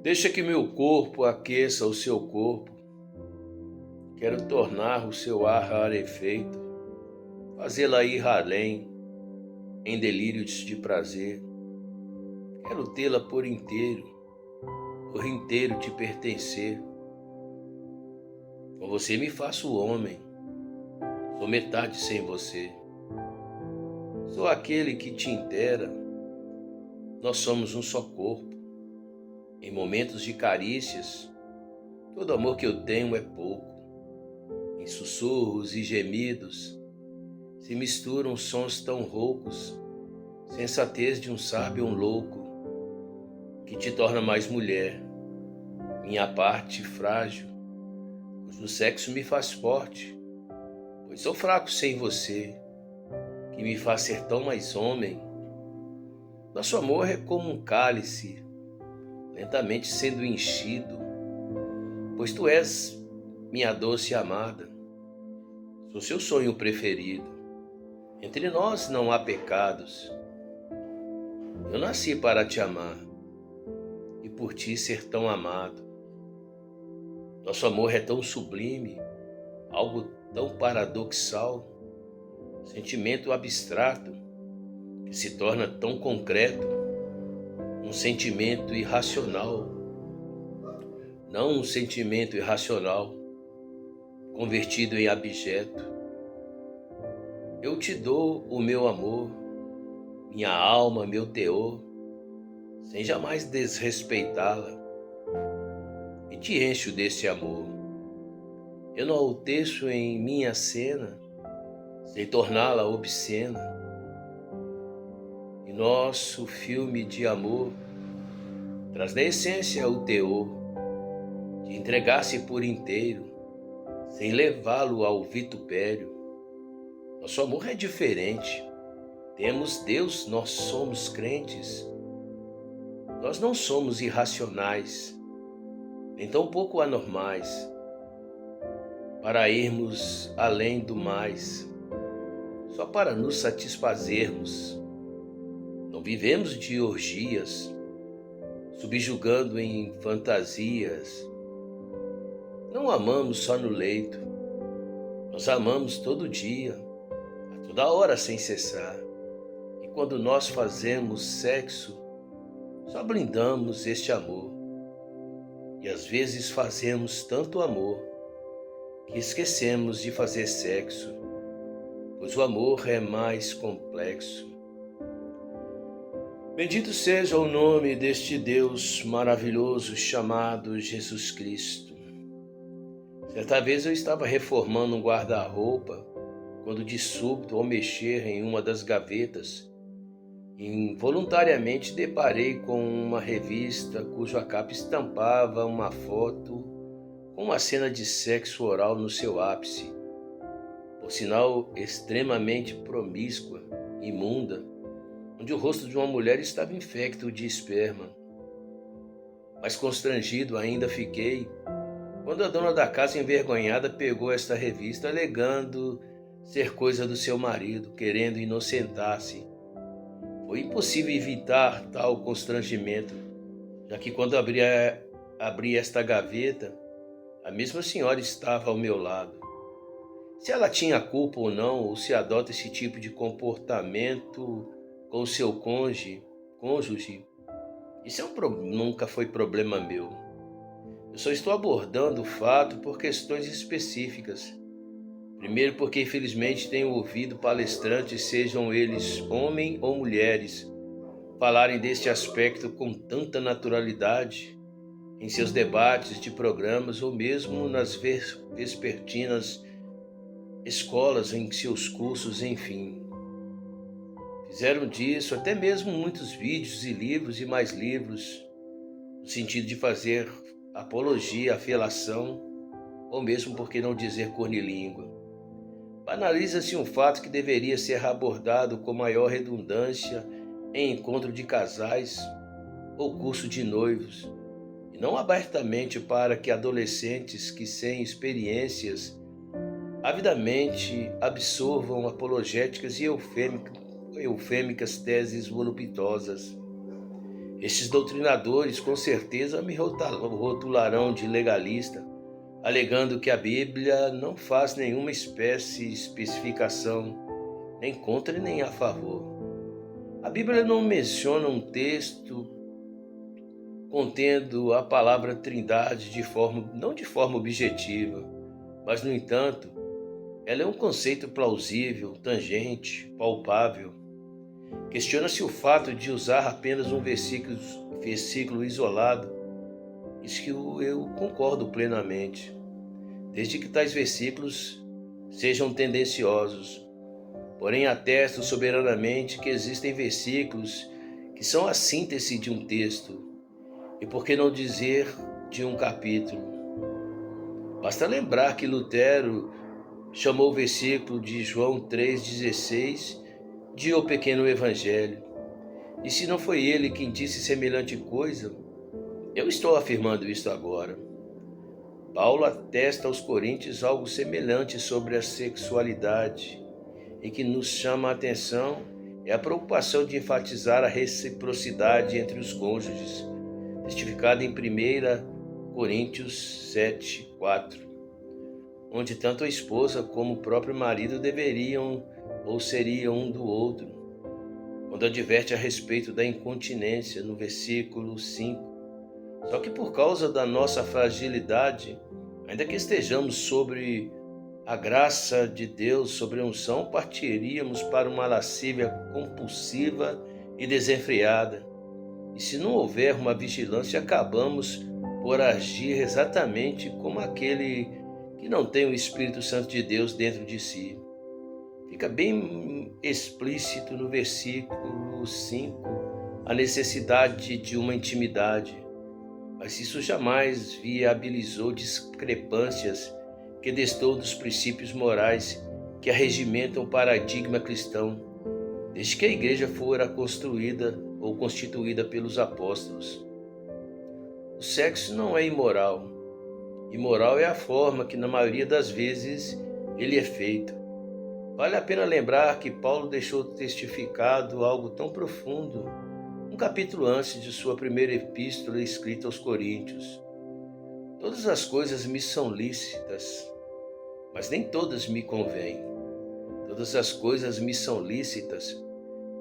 Deixa que meu corpo aqueça o seu corpo. Quero tornar o seu ar rarefeito, fazê-la ir além, em delírios de prazer. Quero tê-la por inteiro te pertencer. Com você me faço homem, sou metade sem você. Sou aquele que te inteira, nós somos um só corpo. Em momentos de carícias, todo amor que eu tenho é pouco. Em sussurros e gemidos se misturam sons tão roucos, sensatez de um sábio um louco, que te torna mais mulher, minha parte frágil, cujo sexo me faz forte, pois sou fraco sem você, que me faz ser tão mais homem. Nosso amor é como um cálice, lentamente sendo enchido, pois tu és minha doce amada, sou seu sonho preferido. Entre nós não há pecados, eu nasci para te amar e por ti ser tão amado. Nosso amor é tão sublime, algo tão paradoxal, sentimento abstrato que se torna tão concreto, um sentimento irracional, não um sentimento irracional convertido em abjeto. Eu te dou o meu amor, minha alma, meu teor, sem jamais desrespeitá-la, e te encho desse amor. Eu não o teço em minha cena, sem torná-la obscena. E nosso filme de amor traz na essência o teor de entregar-se por inteiro, sem levá-lo ao vitupério. Nosso amor é diferente. Temos Deus, nós somos crentes. Nós não somos irracionais, nem tampouco anormais, para irmos além do mais, só para nos satisfazermos. Não vivemos de orgias, subjugando em fantasias. Não amamos só no leito, nós amamos todo dia, a toda hora sem cessar. E quando nós fazemos sexo, só blindamos este amor. E às vezes fazemos tanto amor que esquecemos de fazer sexo, pois o amor é mais complexo. Bendito seja o nome deste Deus maravilhoso chamado Jesus Cristo. Certa vez eu estava reformando um guarda-roupa, quando de súbito, ao mexer em uma das gavetas, involuntariamente deparei com uma revista cuja capa estampava uma foto com uma cena de sexo oral no seu ápice, por sinal extremamente promíscua, imunda, onde o rosto de uma mulher estava infecto de esperma. Mas constrangido ainda fiquei quando a dona da casa, envergonhada, pegou esta revista alegando ser coisa do seu marido, querendo inocentar-se. Foi impossível evitar tal constrangimento, já que quando abri esta gaveta, a mesma senhora estava ao meu lado. Se ela tinha culpa ou não, ou se adota esse tipo de comportamento com o seu cônjuge, isso nunca foi problema meu. Eu só estou abordando o fato por questões específicas, Primeiro, porque infelizmente tenho ouvido palestrantes, sejam eles homens ou mulheres, falarem deste aspecto com tanta naturalidade em seus debates de programas ou mesmo nas vespertinas escolas, em seus cursos, enfim. Fizeram disso até mesmo muitos vídeos e livros e mais livros, no sentido de fazer apologia à felação, ou mesmo, por que não dizer, cornilíngua. Banaliza-se um fato que deveria ser abordado com maior redundância em encontro de casais ou curso de noivos, e não abertamente para que adolescentes que sem experiências avidamente absorvam apologéticas e eufêmicas teses voluptuosas. Estes doutrinadores com certeza me rotularão de legalista, alegando que a Bíblia não faz nenhuma especificação, nem contra nem a favor. A Bíblia não menciona um texto contendo a palavra Trindade não de forma objetiva, mas, no entanto, ela é um conceito plausível, tangente, palpável. Questiona-se o fato de usar apenas um versículo isolado. Isso que eu concordo plenamente, desde que tais versículos sejam tendenciosos. Porém, atesto soberanamente que existem versículos que são a síntese de um texto, e por que não dizer de um capítulo. Basta lembrar que Lutero chamou o versículo de João 3,16 de O Pequeno Evangelho. E se não foi ele quem disse semelhante coisa, eu estou afirmando isto agora. Paulo atesta aos Coríntios algo semelhante sobre a sexualidade, e que nos chama a atenção é a preocupação de enfatizar a reciprocidade entre os cônjuges, testificada em 1 Coríntios 7,4, onde tanto a esposa como o próprio marido deveriam ou seriam um do outro, quando adverte a respeito da incontinência no versículo 5. Só que por causa da nossa fragilidade, ainda que estejamos sobre a graça de Deus, sobre a unção, partiríamos para uma lascívia compulsiva e desenfreada. E se não houver uma vigilância, acabamos por agir exatamente como aquele que não tem o Espírito Santo de Deus dentro de si. Fica bem explícito no versículo 5 a necessidade de uma intimidade, mas isso jamais viabilizou discrepâncias que destou dos princípios morais que arregimentam o paradigma cristão, desde que a igreja fora construída ou constituída pelos apóstolos. O sexo não é imoral. Imoral é a forma que, na maioria das vezes, ele é feito. Vale a pena lembrar que Paulo deixou testificado algo tão profundo um capítulo antes de sua primeira epístola escrita aos Coríntios. Todas as coisas me são lícitas, mas nem todas me convêm. Todas as coisas me são lícitas,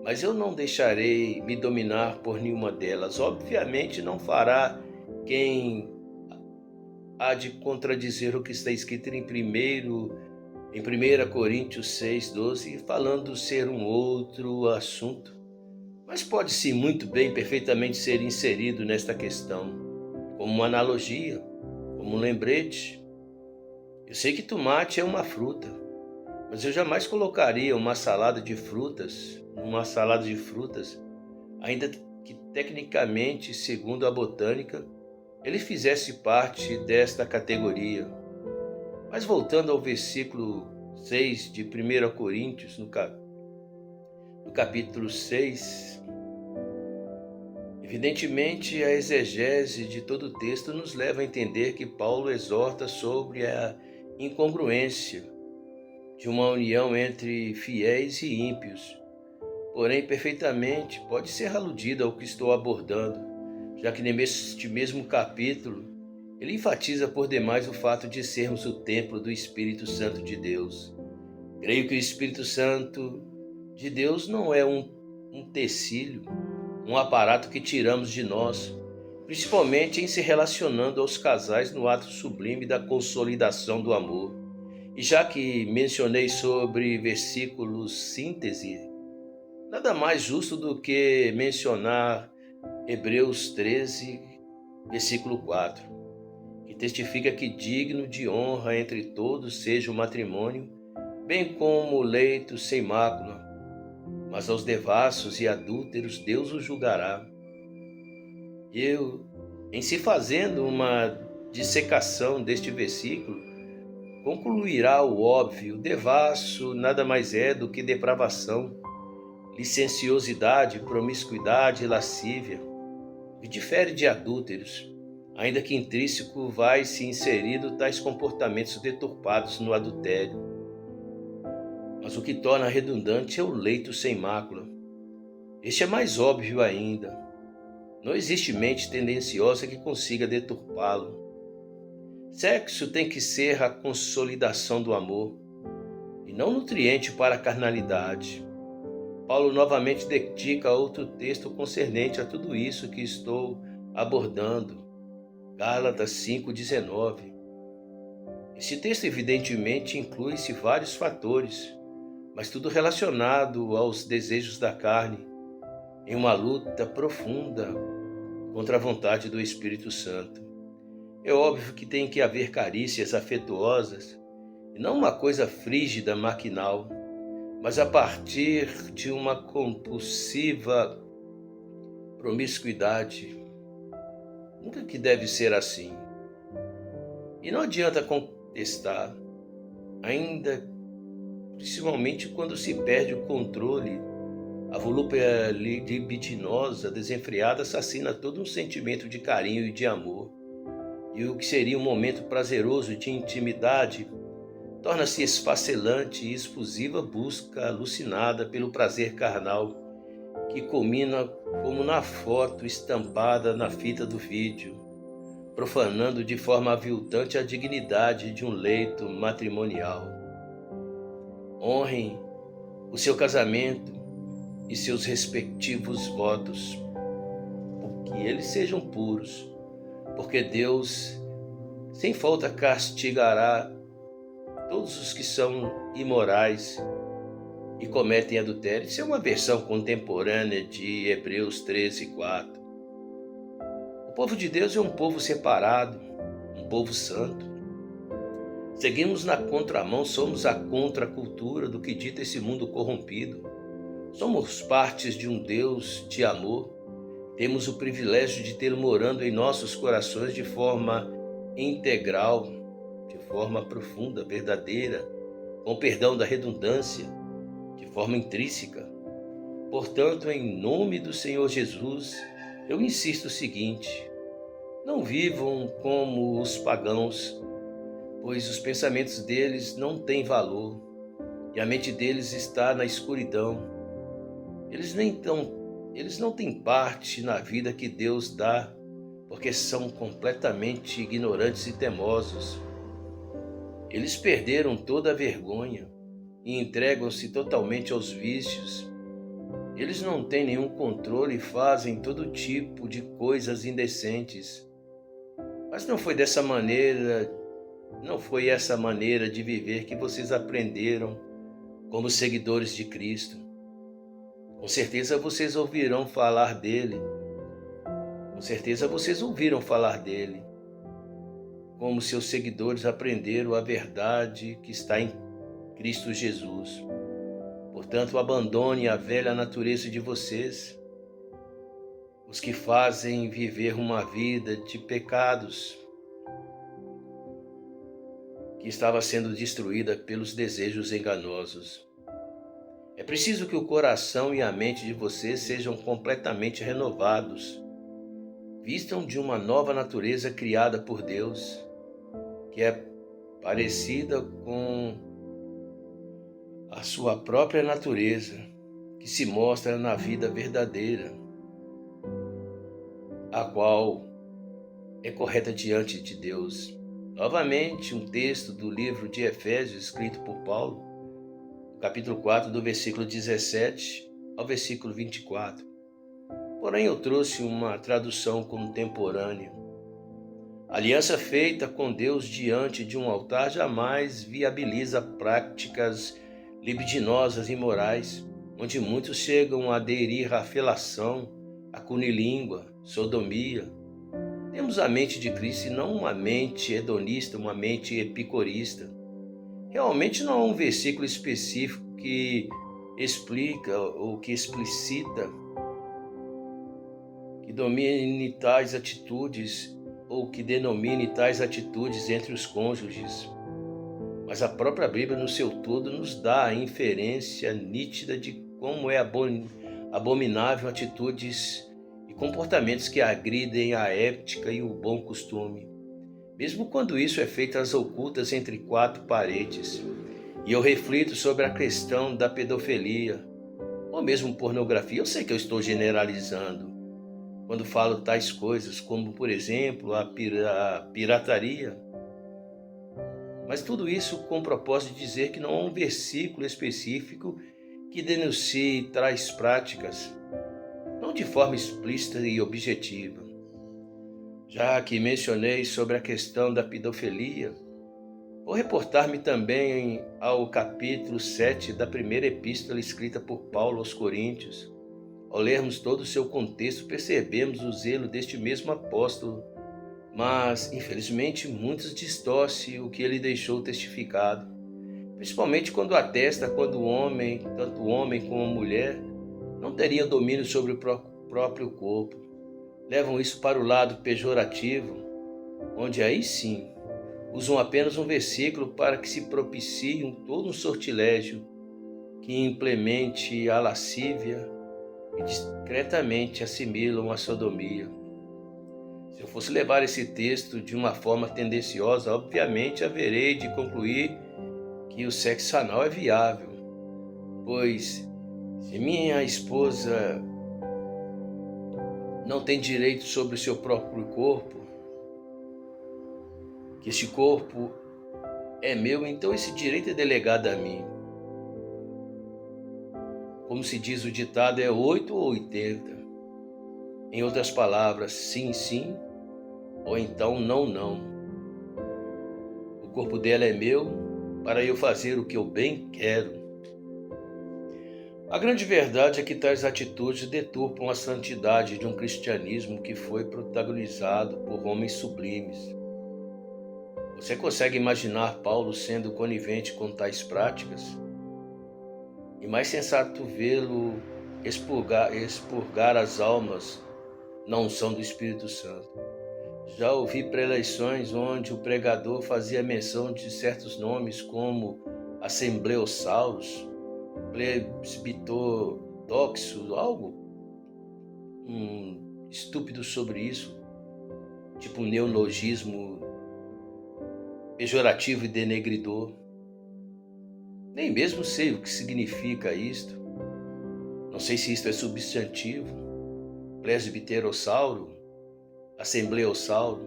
mas eu não deixarei me dominar por nenhuma delas. Obviamente não fará quem há de contradizer o que está escrito em 1 Coríntios 6,12, falando ser um outro assunto. Mas pode-se muito bem, perfeitamente ser inserido nesta questão, como uma analogia, como um lembrete. Eu sei que tomate é uma fruta, mas eu jamais colocaria uma salada de frutas numa salada de frutas, ainda que tecnicamente, segundo a botânica, ele fizesse parte desta categoria. Mas voltando ao versículo 6 de 1 Coríntios, no capítulo 6, evidentemente a exegese de todo o texto nos leva a entender que Paulo exorta sobre a incongruência de uma união entre fiéis e ímpios. Porém, perfeitamente pode ser aludida ao que estou abordando, já que neste mesmo capítulo ele enfatiza por demais o fato de sermos o templo do Espírito Santo de Deus. Creio que o Espírito Santo de Deus não é um tecílio, um aparato que tiramos de nós, principalmente em se relacionando aos casais no ato sublime da consolidação do amor. E já que mencionei sobre versículos síntese, nada mais justo do que mencionar Hebreus 13, versículo 4, que testifica que digno de honra entre todos seja o matrimônio, bem como o leito sem mácula, mas aos devassos e adúlteros Deus os julgará. Em se fazendo uma dissecação deste versículo, concluirá o óbvio: devasso nada mais é do que depravação, licenciosidade, promiscuidade e lascívia, que difere de adúlteros, ainda que intrínseco vai se inserido tais comportamentos deturpados no adultério. Mas o que torna redundante é o leito sem mácula. Este é mais óbvio ainda. Não existe mente tendenciosa que consiga deturpá-lo. Sexo tem que ser a consolidação do amor, e não nutriente para a carnalidade. Paulo novamente dedica outro texto concernente a tudo isso que estou abordando. Gálatas 5,19. Esse texto evidentemente inclui-se vários fatores, mas tudo relacionado aos desejos da carne, em uma luta profunda contra a vontade do Espírito Santo. É óbvio que tem que haver carícias afetuosas, e não uma coisa frígida, maquinal, mas a partir de uma compulsiva promiscuidade. Nunca que deve ser assim. E não adianta contestar, ainda principalmente quando se perde o controle. A volúpia libidinosa desenfreada assassina todo um sentimento de carinho e de amor. E o que seria um momento prazeroso de intimidade torna-se esfacelante e explosiva busca alucinada pelo prazer carnal, que culmina como na foto estampada na fita do vídeo, profanando de forma aviltante a dignidade de um leito matrimonial. Honrem o seu casamento e seus respectivos votos, que eles sejam puros, porque Deus, sem falta, castigará todos os que são imorais e cometem adultério. Isso é uma versão contemporânea de Hebreus 13:4. O povo de Deus é um povo separado, um povo santo. Seguimos na contramão, somos a contracultura do que dita esse mundo corrompido. Somos partes de um Deus de amor. Temos o privilégio de tê-lo morando em nossos corações de forma integral, de forma profunda, verdadeira, com perdão da redundância, de forma intrínseca. Portanto, em nome do Senhor Jesus, eu insisto o seguinte: não vivam como os pagãos, pois os pensamentos deles não têm valor e a mente deles está na escuridão. Eles não têm parte na vida que Deus dá, porque são completamente ignorantes e temosos. Eles perderam toda a vergonha e entregam-se totalmente aos vícios. Eles não têm nenhum controle e fazem todo tipo de coisas indecentes. Mas não foi essa maneira de viver que vocês aprenderam como seguidores de Cristo. Com certeza vocês ouviram falar dele. Como seus seguidores aprenderam a verdade que está em Cristo Jesus. Portanto, abandone a velha natureza de vocês, os que fazem viver uma vida de pecados, que estava sendo destruída pelos desejos enganosos. É preciso que o coração e a mente de vocês sejam completamente renovados. Vistam de uma nova natureza criada por Deus, que é parecida com a sua própria natureza, que se mostra na vida verdadeira, a qual é correta diante de Deus. Novamente, um texto do livro de Efésios, escrito por Paulo, capítulo 4, do versículo 17 ao versículo 24. Porém, eu trouxe uma tradução contemporânea. A aliança feita com Deus diante de um altar jamais viabiliza práticas libidinosas e imorais, onde muitos chegam a aderir à felação, à cunilíngua, sodomia. Temos a mente de Cristo e não uma mente hedonista, uma mente epicurista. Realmente não há um versículo específico que explica ou que explicita que domine tais atitudes ou que denomine tais atitudes entre os cônjuges. Mas a própria Bíblia, no seu todo, nos dá a inferência nítida de como é abominável atitudes e comportamentos que agridem a ética e o bom costume, mesmo quando isso é feito às ocultas entre quatro paredes. E eu reflito sobre a questão da pedofilia, ou mesmo pornografia. Eu sei que eu estou generalizando quando falo tais coisas, como, por exemplo, a pirataria. Mas tudo isso com o propósito de dizer que não há um versículo específico que denuncie tais práticas, não de forma explícita e objetiva. Já que mencionei sobre a questão da pedofilia, vou reportar-me também ao capítulo 7 da primeira epístola escrita por Paulo aos Coríntios. Ao lermos todo o seu contexto, percebemos o zelo deste mesmo apóstolo, mas, infelizmente, muitos distorcem o que ele deixou testificado, principalmente quando atesta quando o homem, tanto o homem como a mulher, não teriam domínio sobre o próprio corpo. Levam isso para o lado pejorativo, onde aí sim usam apenas um versículo para que se propicie todo um sortilégio que implemente a lascívia e discretamente assimilam a sodomia. Se eu fosse levar esse texto de uma forma tendenciosa, obviamente haverei de concluir que o sexo anal é viável, pois se minha esposa não tem direito sobre o seu próprio corpo, que este corpo é meu, então esse direito é delegado a mim. Como se diz o ditado, é 8 ou 80. Em outras palavras, sim, sim, ou então não, não. O corpo dela é meu para eu fazer o que eu bem quero. A grande verdade é que tais atitudes deturpam a santidade de um cristianismo que foi protagonizado por homens sublimes. Você consegue imaginar Paulo sendo conivente com tais práticas? E mais sensato vê-lo expurgar as almas na unção do Espírito Santo. Já ouvi preleções onde o pregador fazia menção de certos nomes como Assembleossauros, Presbitodoxo, algo estúpido sobre isso, tipo um neologismo pejorativo e denegridor. Nem mesmo sei o que significa isto. Não sei se isto é substantivo, presbiterossauro, assembleossauro.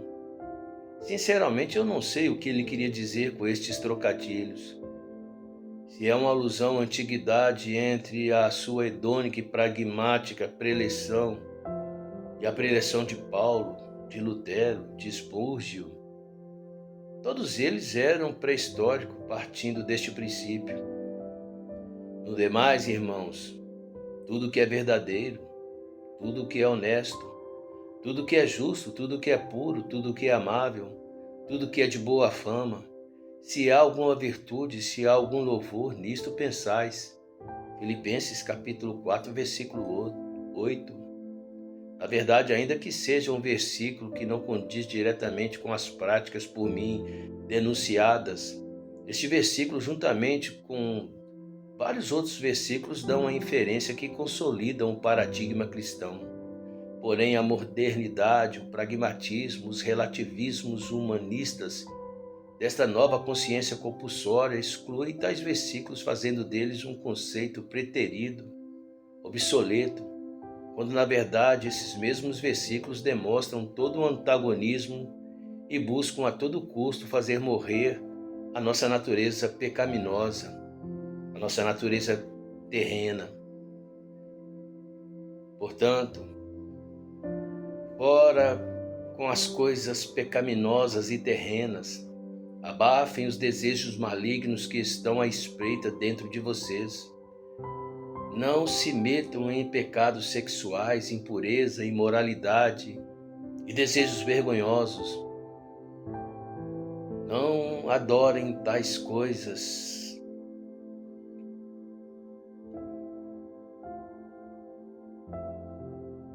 Sinceramente, eu não sei o que ele queria dizer com estes trocadilhos. Se é uma alusão à antiguidade entre a sua hedônica e pragmática preleção e a preleção de Paulo, de Lutero, de Spurgeon, todos eles eram pré-históricos partindo deste princípio. No demais, irmãos, tudo que é verdadeiro, tudo que é honesto, tudo que é justo, tudo que é puro, tudo que é amável, tudo que é de boa fama, se há alguma virtude, se há algum louvor, nisto pensais. Filipenses capítulo 4, versículo 8. Na verdade, ainda que seja um versículo que não condiz diretamente com as práticas por mim denunciadas, este versículo, juntamente com vários outros versículos, dão uma inferência que consolidam o paradigma cristão. Porém, a modernidade, o pragmatismo, os relativismos humanistas desta nova consciência compulsória excluem tais versículos, fazendo deles um conceito preterido, obsoleto, quando na verdade esses mesmos versículos demonstram todo o antagonismo e buscam a todo custo fazer morrer a nossa natureza pecaminosa, a nossa natureza terrena. Portanto, fora com as coisas pecaminosas e terrenas. Abafem os desejos malignos que estão à espreita dentro de vocês. Não se metam em pecados sexuais, impureza, imoralidade e desejos vergonhosos. Não adorem tais coisas.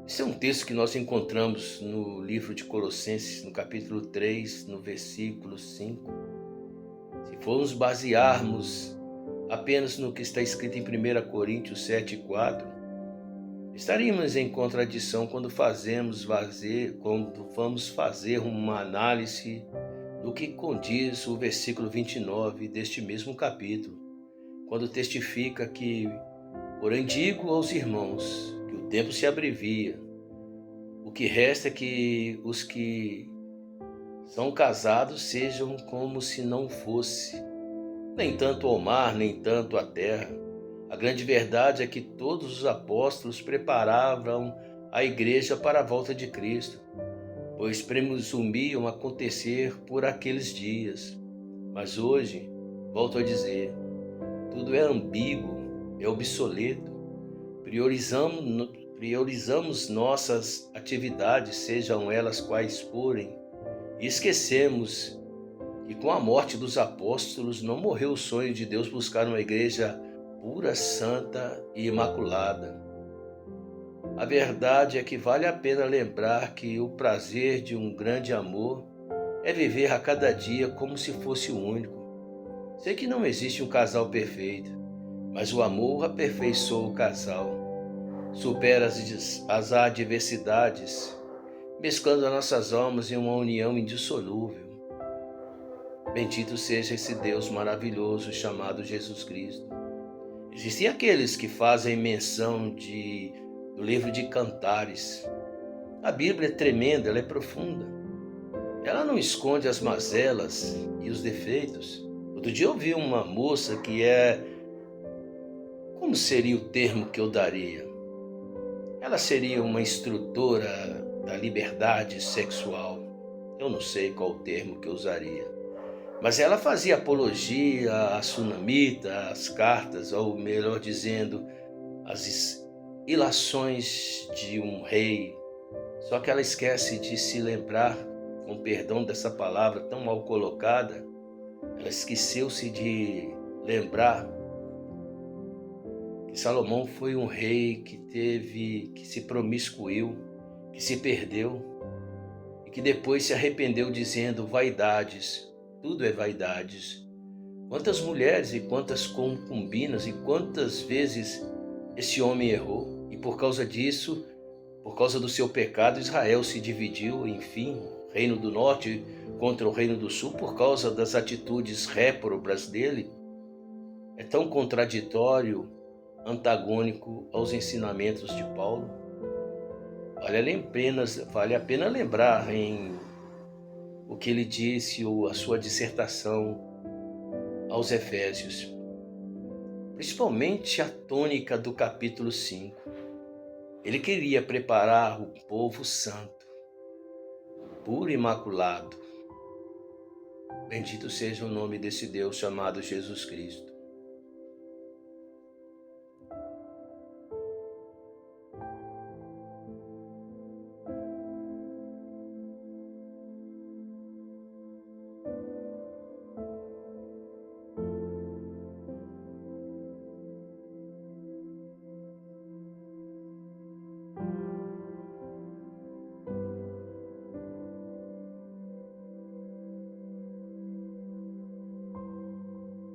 Esse é um texto que nós encontramos no livro de Colossenses, no capítulo 3, no versículo 5. Se formos basearmos apenas no que está escrito em 1 Coríntios 7:4, estaríamos em contradição quando vamos fazer uma análise do que condiz o versículo 29 deste mesmo capítulo, quando testifica que, porém digo aos irmãos, que o tempo se abrevia, o que resta é que os que são casados sejam como se não fosse, nem tanto ao mar, nem tanto à terra. A grande verdade é que todos os apóstolos preparavam a igreja para a volta de Cristo, pois presumiam acontecer por aqueles dias. Mas hoje, volto a dizer, tudo é ambíguo, é obsoleto. Priorizamos nossas atividades, sejam elas quais forem, e esquecemos que com a morte dos apóstolos não morreu o sonho de Deus buscar uma igreja pura, santa e imaculada. A verdade é que vale a pena lembrar que o prazer de um grande amor é viver a cada dia como se fosse o único. Sei que não existe um casal perfeito, mas o amor aperfeiçoa o casal, supera as adversidades, mesclando as nossas almas em uma união indissolúvel. Bendito seja esse Deus maravilhoso chamado Jesus Cristo. Existem aqueles que fazem menção do livro de Cantares. A Bíblia é tremenda, ela é profunda. Ela não esconde as mazelas e os defeitos. Outro dia eu vi uma moça como seria o termo que eu daria? Ela seria uma instrutora da liberdade sexual. Eu não sei qual o termo que eu usaria. Mas ela fazia apologia à sunamita, às cartas, ou melhor dizendo, às ilações de um rei. Só que ela esquece de se lembrar, com perdão dessa palavra tão mal colocada, ela esqueceu-se de lembrar que Salomão foi um rei que se promiscuiu, que se perdeu e que depois se arrependeu dizendo vaidades. Tudo é vaidades. Quantas mulheres e quantas concubinas e quantas vezes esse homem errou. E por causa disso, por causa do seu pecado, Israel se dividiu, enfim, o reino do norte contra o reino do sul, por causa das atitudes réprobas dele. É tão contraditório, antagônico aos ensinamentos de Paulo. Vale a pena lembrar em o que ele disse, ou a sua dissertação aos Efésios, principalmente a tônica do capítulo 5. Ele queria preparar o povo santo, puro e imaculado. Bendito seja o nome desse Deus chamado Jesus Cristo.